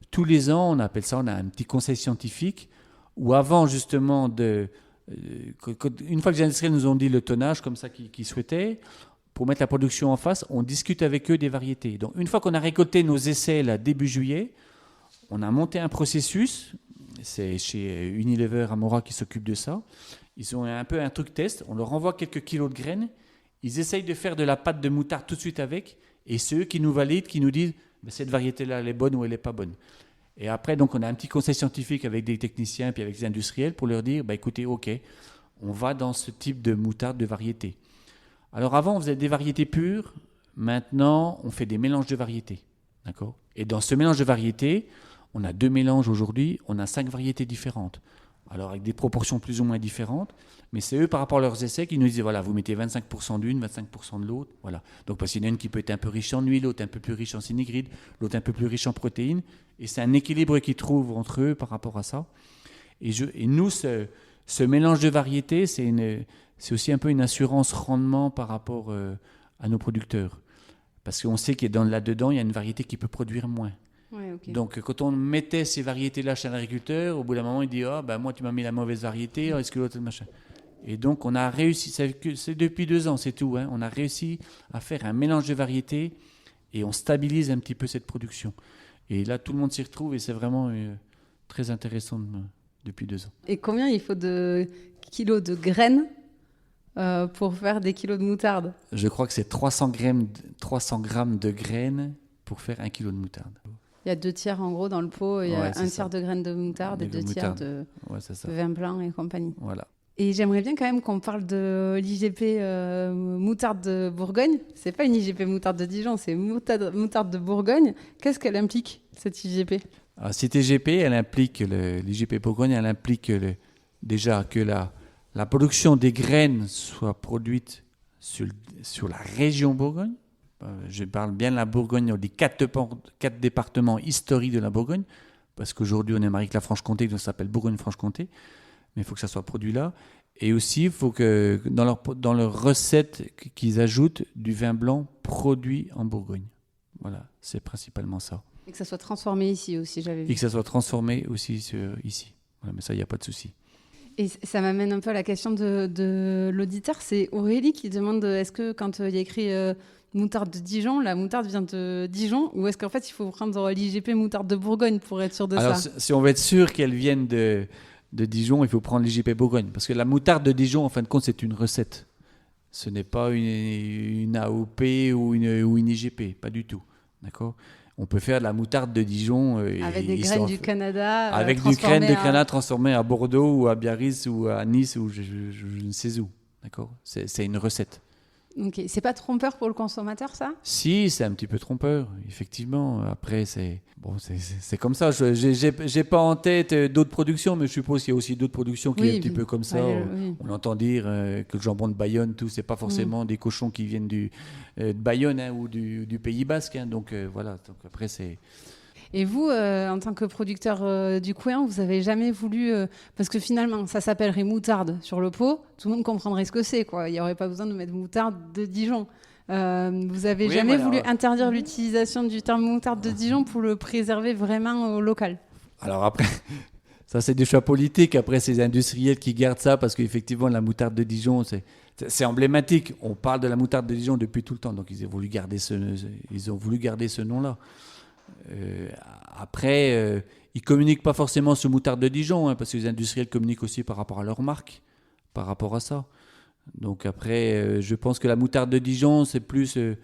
tous les ans on a un petit conseil scientifique où avant justement une fois que les industriels nous ont dit le tonnage comme ça qu'ils souhaitaient, pour mettre la production en face, on discute avec eux des variétés. Donc une fois qu'on a récolté nos essais là, début juillet, on a monté un processus, c'est chez Unilever Amora qui s'occupe de ça. Ils ont un peu un truc test, on leur envoie quelques kilos de graines, ils essayent de faire de la pâte de moutarde tout de suite avec, et c'est eux qui nous valident, qui nous disent cette variété-là, elle est bonne ou elle n'est pas bonne. Et après, donc, on a un petit conseil scientifique avec des techniciens puis avec des industriels pour leur dire, écoutez, ok, on va dans ce type de moutarde de variété. Alors avant, on faisait des variétés pures, maintenant, on fait des mélanges de variétés. D'accord ? Et dans ce mélange de variétés, on a 2 mélanges aujourd'hui, on a 5 variétés différentes. Alors avec des proportions plus ou moins différentes, mais c'est eux par rapport à leurs essais qui nous disent, voilà, vous mettez 25% d'une, 25% de l'autre, voilà. Donc parce qu'il y en a une qui peut être un peu riche en huile, l'autre un peu plus riche en synigride, l'autre un peu plus riche en protéines, et c'est un équilibre qu'ils trouvent entre eux par rapport à ça. Et nous, ce mélange de variétés, c'est aussi un peu une assurance rendement par rapport à nos producteurs. Parce qu'on sait que là-dedans, il y a une variété qui peut produire moins. Ouais, okay. Donc, quand on mettait ces variétés-là chez l'agriculteur, au bout d'un moment, il dit moi, tu m'as mis la mauvaise variété, est-ce que l'autre, machin. Et donc, on a réussi, c'est depuis 2 ans, c'est tout, hein, on a réussi à faire un mélange de variétés et on stabilise un petit peu cette production. Et là, tout le monde s'y retrouve et c'est vraiment très intéressant depuis 2 ans. Et combien il faut de kilos de graines pour faire des kilos de moutarde ? Je crois que c'est 300 grammes de graines pour faire 1 kilo de moutarde. Il y a 2 tiers en gros dans le pot, il y a un tiers de graines de moutarde et 2 tiers de vin blanc et compagnie. Voilà. Et j'aimerais bien quand même qu'on parle de l'IGP moutarde de Bourgogne. C'est pas une IGP moutarde de Dijon, c'est moutarde de Bourgogne. Qu'est-ce qu'elle implique, cette IGP ? Alors, cette IGP, elle implique, l'IGP Bourgogne, elle implique déjà que la production des graines soit produite sur la région Bourgogne. Je parle bien de la Bourgogne, des 4 départements historiques de la Bourgogne, parce qu'aujourd'hui on est marié avec la Franche-Comté, donc ça s'appelle Bourgogne-Franche-Comté, mais il faut que ça soit produit là. Et aussi, il faut que dans leur recette, qu'ils ajoutent du vin blanc produit en Bourgogne. Voilà, c'est principalement ça. Et que ça soit transformé ici aussi, j'avais vu. Et que ça soit transformé aussi ici. Voilà, mais ça, il n'y a pas de souci. Et ça m'amène un peu à la question de l'auditeur. C'est Aurélie qui demande est-ce que quand il y a écrit moutarde de Dijon, la moutarde vient de Dijon, ou est-ce qu'en fait il faut prendre l'IGP moutarde de Bourgogne pour être sûr de ça ? Alors, si on veut être sûr qu'elle vienne de Dijon, il faut prendre l'IGP Bourgogne. Parce que la moutarde de Dijon, en fin de compte, c'est une recette. Ce n'est pas une AOP ou une IGP, pas du tout. D'accord ? On peut faire de la moutarde de Dijon. Avec des graines du Canada. Avec des graines de Canada transformées à Bordeaux ou à Biarritz ou à Nice ou je ne sais où. D'accord ? C'est une recette. Ok. C'est pas trompeur pour le consommateur, ça ? Si, c'est un petit peu trompeur, effectivement. Après, c'est comme ça. J'ai pas en tête d'autres productions, mais je suppose qu'il y a aussi d'autres productions qui sont un petit peu comme ça. Oui. On entend dire que le jambon de Bayonne, tout, c'est pas forcément des cochons qui viennent de Bayonne ou du Pays Basque. Hein, donc voilà. Donc après, c'est. Et vous, en tant que producteur du coin, vous avez jamais voulu... parce que finalement, ça s'appellerait moutarde sur le pot, tout le monde comprendrait ce que c'est, quoi. Il n'y aurait pas besoin de mettre moutarde de Dijon. Vous avez jamais voulu interdire l'utilisation du terme moutarde de Dijon pour le préserver vraiment au local ? Alors après, ça c'est des choix politiques. Après, c'est les industriels qui gardent ça parce qu'effectivement, la moutarde de Dijon, c'est emblématique. On parle de la moutarde de Dijon depuis tout le temps, donc ils ont voulu garder ce nom-là. Après, ils communiquent pas forcément sur moutarde de Dijon, hein, parce que les industriels communiquent aussi par rapport à leur marque, par rapport à ça. Donc après, je pense que la moutarde de Dijon, c'est peut-être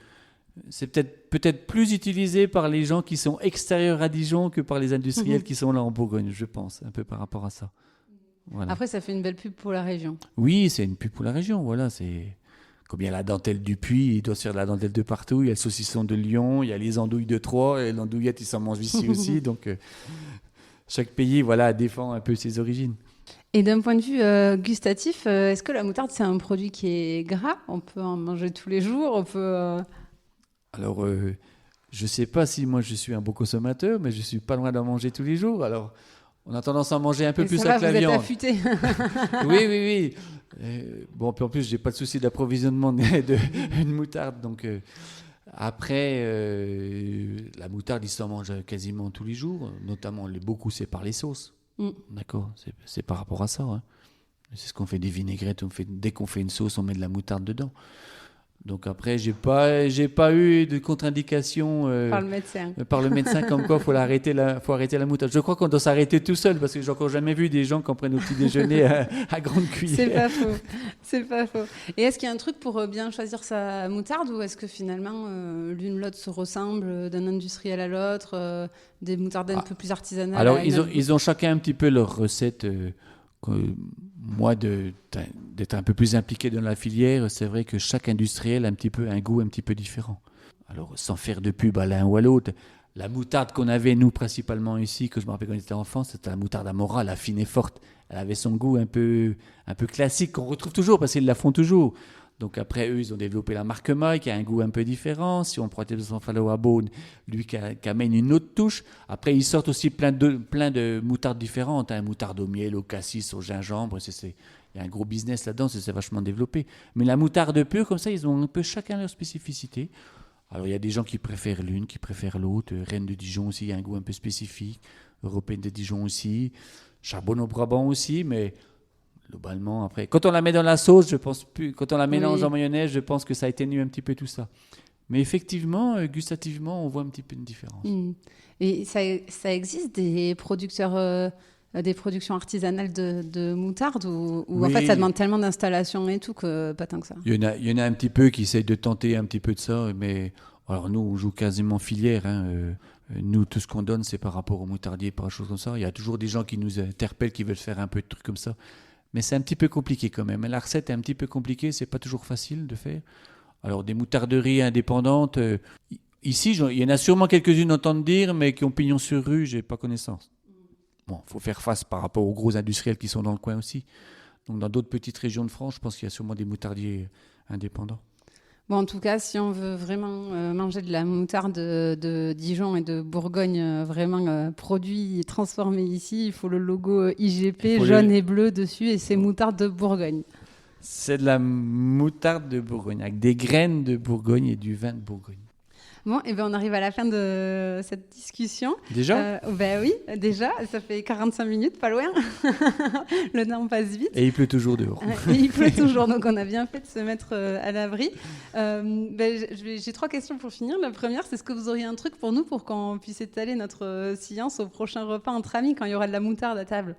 plus utilisé par les gens qui sont extérieurs à Dijon que par les industriels qui sont là en Bourgogne, je pense, un peu par rapport à ça. Voilà. Après, ça fait une belle pub pour la région. Oui, c'est une pub pour la région, voilà, c'est... Comme il y a la dentelle du Puy, il doit se faire de la dentelle de partout. Il y a le saucisson de Lyon, il y a les andouilles de Troyes, et l'andouillette, ils s'en mangent ici aussi. Donc, chaque pays défend un peu ses origines. Et d'un point de vue gustatif, est-ce que la moutarde, c'est un produit qui est gras ? On peut en manger tous les jours ? On peut. Alors, Je ne sais pas si moi je suis un bon consommateur, mais je suis pas loin d'en manger tous les jours. Alors, on a tendance à en manger un peu plus avec la viande. Vous êtes affûté. Oui. Bon, puis en plus, j'ai pas de souci d'approvisionnement d'une moutarde. Donc, après, la moutarde, il s'en mange quasiment tous les jours. Notamment, beaucoup, c'est par les sauces. D'accord, c'est par rapport à ça. Hein. C'est ce qu'on fait des vinaigrettes. Dès qu'on fait une sauce, on met de la moutarde dedans. Donc après, j'ai pas eu de contre-indication par le médecin comme quoi faut arrêter la moutarde. Je crois qu'on doit s'arrêter tout seul parce que j'ai encore jamais vu des gens qui en prennent au petit déjeuner à grande cuillère. C'est pas faux. Et est-ce qu'il y a un truc pour bien choisir sa moutarde ou est-ce que finalement l'une l'autre se ressemble d'un industriel à l'autre, des moutardes un peu plus artisanales? Alors ils ont chacun un petit peu leur recette. Moi, d'être un peu plus impliqué dans la filière, c'est vrai que chaque industriel a un goût un petit peu différent. Alors, sans faire de pub à l'un ou à l'autre, la moutarde qu'on avait, nous, principalement ici, que je me rappelle quand on était enfant, c'était la moutarde Amora, la fine et forte. Elle avait son goût un peu classique, qu'on retrouve toujours, parce qu'ils la font toujours. Donc après, eux, ils ont développé la marque Maille, qui a un goût un peu différent. Si on prend Fallow à Beaune, lui qui amène une autre touche. Après, ils sortent aussi plein de moutardes différentes. Hein. Moutarde au miel, au cassis, au gingembre. Il y a un gros business là-dedans, c'est vachement développé. Mais la moutarde pure, comme ça, ils ont un peu chacun leur spécificité. Alors, il y a des gens qui préfèrent l'une, qui préfèrent l'autre. Reine de Dijon aussi, il y a un goût un peu spécifique. Européenne de Dijon aussi. Charbonneau-Brabant aussi, mais... Globalement, après, quand on la met dans la sauce, je pense plus. Quand on la mélange en mayonnaise, je pense que ça atténue un petit peu tout ça. Mais effectivement, gustativement, on voit un petit peu une différence. Et ça existe des producteurs, des productions artisanales de moutarde ou en fait ça demande tellement d'installation et tout que pas tant que ça. Il y en a un petit peu qui essayent de tenter un petit peu de ça, mais alors nous, on joue quasiment filière. Nous, tout ce qu'on donne, c'est par rapport aux moutardiers, par des choses comme ça. Il y a toujours des gens qui nous interpellent, qui veulent faire un peu de trucs comme ça. Mais c'est un petit peu compliqué quand même. La recette est un petit peu compliquée, c'est pas toujours facile de faire. Alors des moutarderies indépendantes, ici il y en a sûrement quelques-unes entendre dire, mais qui ont pignon sur rue, j'ai pas connaissance. Bon, faut faire face par rapport aux gros industriels qui sont dans le coin aussi. Donc dans d'autres petites régions de France, je pense qu'il y a sûrement des moutardiers indépendants. Bon, en tout cas, si on veut vraiment manger de la moutarde de Dijon et de Bourgogne, vraiment produit et transformé ici, il faut le logo IGP jaune et bleu dessus et c'est moutarde de Bourgogne. C'est de la moutarde de Bourgogne, avec des graines de Bourgogne et du vin de Bourgogne. Bon, et on arrive à la fin de cette discussion. Déjà oui, déjà. Ça fait 45 minutes, pas loin. Le temps passe vite. Et il pleut toujours dehors. Et il pleut toujours, donc on a bien fait de se mettre à l'abri. J'ai 3 questions pour finir. La première, c'est est-ce que vous auriez un truc pour nous pour qu'on puisse étaler notre science au prochain repas entre amis quand il y aura de la moutarde à table?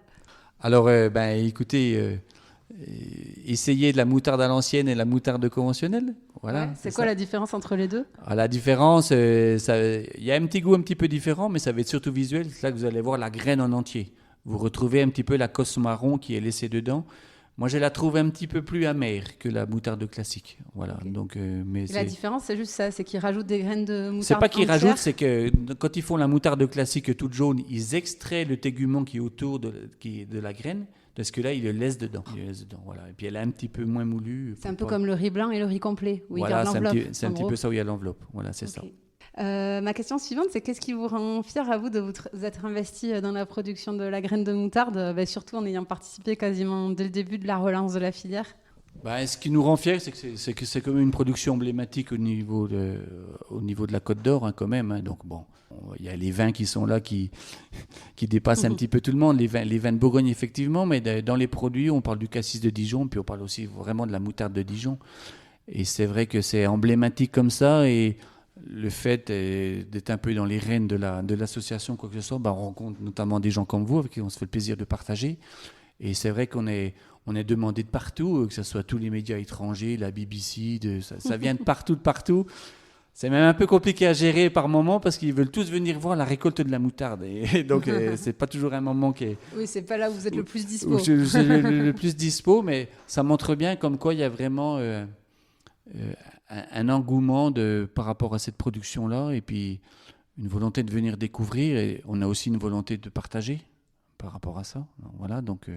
Alors, écoutez... essayer de la moutarde à l'ancienne et la moutarde conventionnelle. Voilà, ouais, c'est quoi la différence entre les deux? La différence, il y a un petit goût un petit peu différent, mais ça va être surtout visuel. C'est là que vous allez voir la graine en entier. Vous retrouvez un petit peu la cosse marron qui est laissée dedans. Moi, je la trouve un petit peu plus amère que la moutarde classique. Voilà. Okay. Donc, la différence, c'est juste ça, c'est qu'ils rajoutent des graines de moutarde. C'est pas qu'ils entière. rajoutent, c'est que quand ils font la moutarde classique toute jaune, ils extraient le tégument qui est autour de la graine. Parce que là, il le laisse dedans. Voilà. Et puis, elle est un petit peu moins moulue. C'est un peu comme le riz blanc et le riz complet, où voilà, il garde l'enveloppe. C'est un petit peu ça où il y a l'enveloppe. Voilà, c'est okay. ça. Ma question suivante, c'est qu'est-ce qui vous rend fier à vous de vous être investi dans la production de la graine de moutarde, surtout en ayant participé quasiment dès le début de la relance de la filière? Ce qui nous rend fiers, c'est que c'est comme une production emblématique au niveau de la Côte d'Or, hein, quand même. Hein. Donc bon, il y a les vins qui sont là, qui dépassent un petit peu tout le monde. Les vins de Bourgogne, effectivement, mais dans les produits, on parle du cassis de Dijon, puis on parle aussi vraiment de la moutarde de Dijon. Et c'est vrai que c'est emblématique comme ça. Et le fait d'être un peu dans les rênes de l'association, quoi que ce soit, on rencontre notamment des gens comme vous, avec qui on se fait le plaisir de partager. Et c'est vrai qu'on est demandé de partout, que ce soit tous les médias étrangers, la BBC, ça vient de partout. C'est même un peu compliqué à gérer par moment parce qu'ils veulent tous venir voir la récolte de la moutarde. Et donc, c'est pas toujours un moment qui est... Oui, c'est pas là où vous êtes le plus dispo. Où je suis le plus dispo, mais ça montre bien comme quoi il y a vraiment un engouement par rapport à cette production-là et puis une volonté de venir découvrir. Et on a aussi une volonté de partager par rapport à ça. Voilà, donc...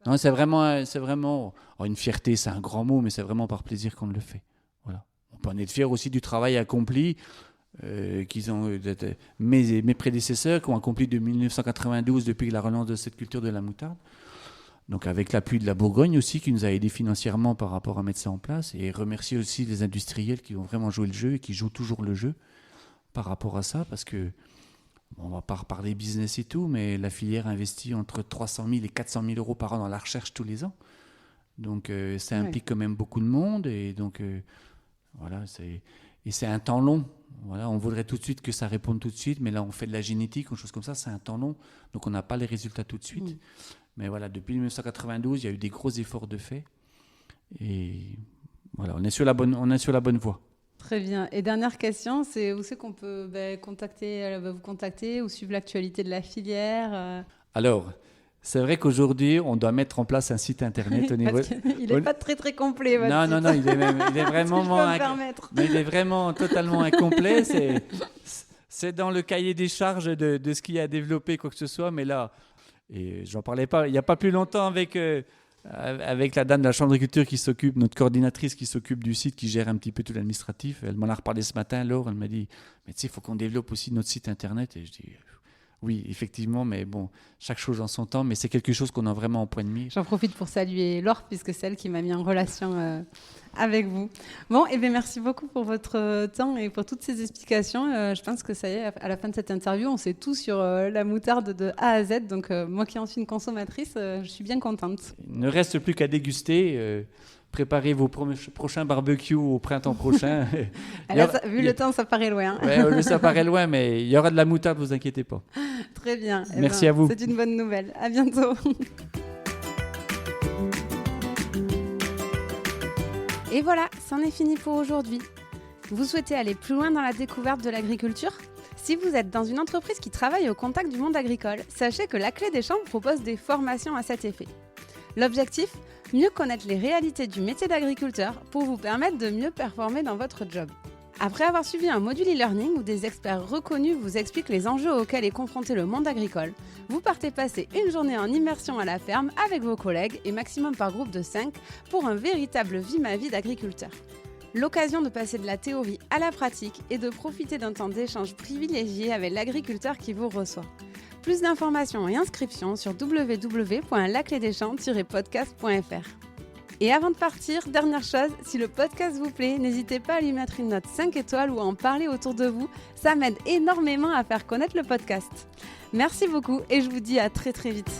Non, c'est vraiment une fierté, c'est un grand mot, mais c'est vraiment par plaisir qu'on le fait. Voilà. On peut en être fier aussi du travail accompli mes prédécesseurs qui ont accompli de 1992 depuis la relance de cette culture de la moutarde. Donc avec l'appui de la Bourgogne aussi qui nous a aidés financièrement par rapport à mettre ça en place, et remercier aussi les industriels qui ont vraiment joué le jeu et qui jouent toujours le jeu par rapport à ça, parce que on va pas reparler business et tout, mais la filière investit entre 300 000 et 400 000 euros par an dans la recherche tous les ans. Donc ça implique quand même beaucoup de monde, et donc voilà, c'est un temps long. Voilà, on voudrait tout de suite que ça réponde tout de suite, mais là on fait de la génétique ou des choses comme ça, c'est un temps long, donc on n'a pas les résultats tout de suite. Mais voilà, depuis 1992, il y a eu des gros efforts de fait, et voilà, on est sur la bonne voie. Très bien. Et dernière question, c'est où c'est qu'on peut vous contacter ou suivre l'actualité de la filière Alors, c'est vrai qu'aujourd'hui, on doit mettre en place un site internet au niveau. Il n'est pas très très complet. Non, il est vraiment. Il est vraiment totalement incomplet. C'est dans le cahier des charges de ce qui a développé quoi que ce soit, mais là, et j'en parlais pas. Il n'y a pas plus longtemps avec la dame de la chambre d'agriculture qui s'occupe, notre coordinatrice qui s'occupe du site, qui gère un petit peu tout l'administratif. Elle m'en a reparlé ce matin, Laure. Elle m'a dit, mais tu sais, il faut qu'on développe aussi notre site internet. Et je dis. Oui, effectivement, mais bon, chaque chose en son temps, mais c'est quelque chose qu'on a vraiment en point de mire. J'en profite pour saluer Laure, puisque c'est elle qui m'a mis en relation avec vous. Bon, et bien merci beaucoup pour votre temps et pour toutes ces explications. Je pense que ça y est, à la fin de cette interview, on sait tout sur la moutarde de A à Z. Donc, moi qui en suis une consommatrice, je suis bien contente. Il ne reste plus qu'à déguster. Préparez vos prochains barbecues au printemps prochain. Vu le temps, ça paraît loin. Oui, ça paraît loin, mais il y aura de la moutarde, ne vous inquiétez pas. Très bien. Merci à vous. C'est une bonne nouvelle. À bientôt. Et voilà, c'en est fini pour aujourd'hui. Vous souhaitez aller plus loin dans la découverte de l'agriculture ? Si vous êtes dans une entreprise qui travaille au contact du monde agricole, sachez que la Clé des Champs propose des formations à cet effet. L'objectif ? Mieux connaître les réalités du métier d'agriculteur pour vous permettre de mieux performer dans votre job. Après avoir suivi un module e-learning où des experts reconnus vous expliquent les enjeux auxquels est confronté le monde agricole, vous partez passer une journée en immersion à la ferme avec vos collègues et maximum par groupe de 5 pour un véritable vie-ma-vie d'agriculteur. L'occasion de passer de la théorie à la pratique et de profiter d'un temps d'échange privilégié avec l'agriculteur qui vous reçoit. Plus d'informations et inscriptions sur www.laclédeschamps-podcast.fr. Et avant de partir, dernière chose, si le podcast vous plaît, n'hésitez pas à lui mettre une note 5 étoiles ou à en parler autour de vous. Ça m'aide énormément à faire connaître le podcast. Merci beaucoup et je vous dis à très très vite.